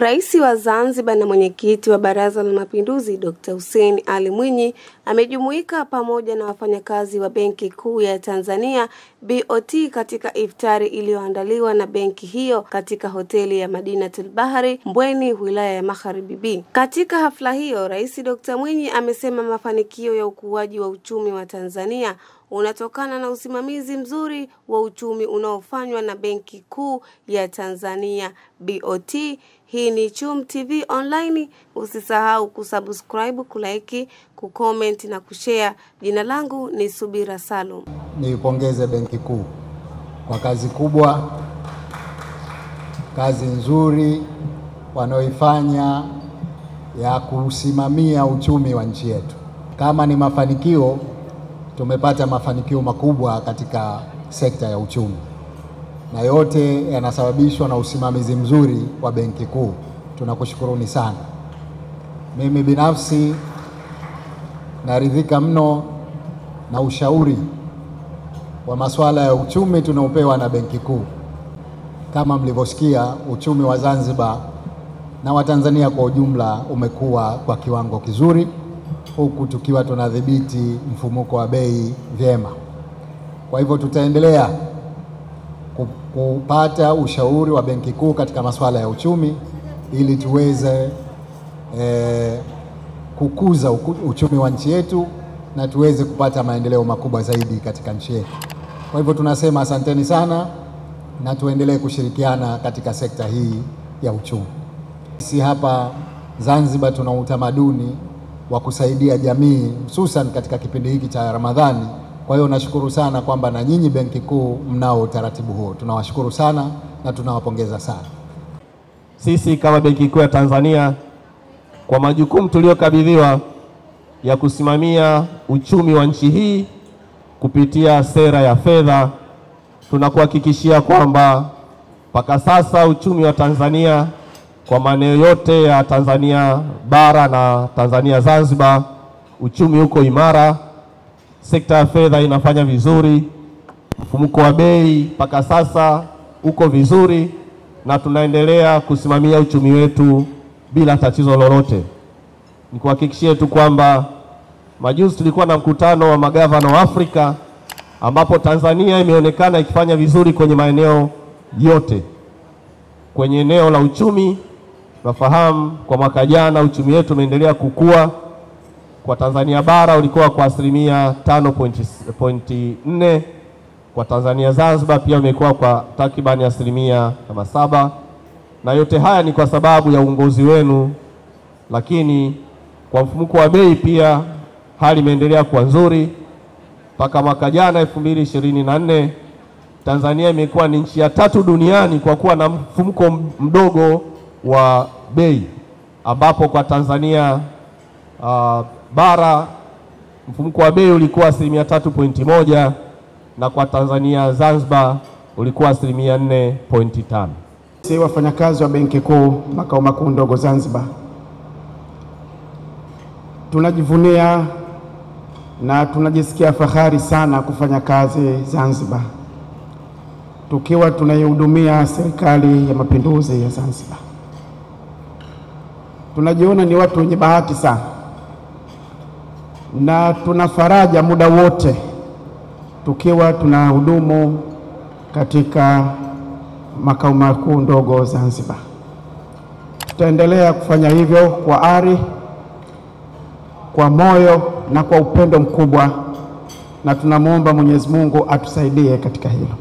Rais wa Zanzibar na mwenyekiti wa Baraza la Mapinduzi Dr. Hussein Ali Mwinyi amejumuika pamoja na wafanyakazi wa Benki Kuu ya Tanzania BOT katika iftari iliyoandaliwa na benki hiyo katika hoteli ya Madinatul Bahari, Mbweni, wilaya ya Magharibi B. Katika hafla hiyo, Rais Dr. Mwinyi amesema mafanikio ya ukuaji wa uchumi wa Tanzania unatokana na usimamizi mzuri wa uchumi unaofanywa na Benki Kuu ya Tanzania BOT. Hii ni Chum TV Online. Usisahau kusubscribe, kulike, kucomment na kushare. Jina langu ni Subira Salum. Niipongeze Benki Kuu kwa kazi kubwa, kazi nzuri wanaoifanya ya kusimamia uchumi wa nchi yetu. Kama ni mafanikio, tumepata mafanikio makubwa katika sekta ya uchumi, na yote yanasababishwa na usimamizi mzuri wa Benki Kuu. Tunakushukuruni sana. Mimi binafsi naridhika mno na ushauri wa masuala ya uchumi tunaopewa na Benki Kuu. Kama mlivyosikia, uchumi wa Zanzibar na wa Tanzania kwa ujumla umekuwa kwa kiwango kizuri, huku tukiwa tunadhibiti mfumuko wa bei vyema. Kwa hivyo tutaendelea kupata ushauri wa Benki Kuu katika masuala ya uchumi ili tuweze kukuza uchumi wa nchi yetu na tuweze kupata maendeleo makubwa zaidi katika nchi yetu. Kwa hivyo tunasema asanteni sana na tuendelee kushirikiana katika sekta hii ya uchumi. Sisi hapa Zanzibar tuna utamaduni wa kusaidia jamii, hususan katika kipindi hiki cha Ramadhani. Kwa hiyo nashukuru sana kwamba na nyinyi Benki Kuu mnao utaratibu huo. Tunawashukuru sana na tunawapongeza sana. Sisi kama Benki Kuu ya Tanzania, kwa majukumu tuliyokabidhiwa ya kusimamia uchumi wa nchi hii kupitia sera ya fedha, tunakuhakikishia kwamba mpaka sasa uchumi wa Tanzania kwa maeneo yote ya Tanzania bara na Tanzania Zanzibar, uchumi uko imara. Sekta ya fedha inafanya vizuri, mfumuko wa bei mpaka sasa uko vizuri, na tunaendelea kusimamia uchumi wetu bila tatizo lolote. Nikuhakikishie tu kwamba majuzi tulikuwa na mkutano wa magavana wa Afrika ambapo Tanzania imeonekana ikifanya vizuri kwenye maeneo yote. Kwenye eneo la uchumi, nafahamu kwa mwaka jana uchumi wetu umeendelea kukua. Kwa Tanzania bara ulikuwa kwa 5.4, kwa Tanzania Zanzibar pia umekuwa kwa takribani 7%, na yote haya ni kwa sababu ya uongozi wenu. Lakini kwa mfumuko wa bei pia hali imeendelea kuwa nzuri. Mpaka mwaka jana 2024 Tanzania imekuwa ni nchi ya 3 duniani kwa kuwa na mfumuko mdogo wa bei, ambapo kwa Tanzania bara mfumuko wa bei ulikuwa 3.1 na kwa Tanzania Zanzibar ulikuwa 4.5. Sisi wafanyakazi wa Benki Kuu makao makuu ndogo Zanzibar tunajivunia na tunajisikia fahari sana kufanya kazi Zanzibar, tukiwa tunaihudumia serikali ya mapinduzi ya Zanzibar. Tunajiona ni watu wenye bahati sana na tuna faraja muda wote tukiwa tunahudumu katika makao makuu ndogo Zanzibar. Tutaendelea kufanya hivyo kwa ari, kwa moyo na kwa upendo mkubwa, na tunamuomba Mwenyezi Mungu atusaidie katika hilo.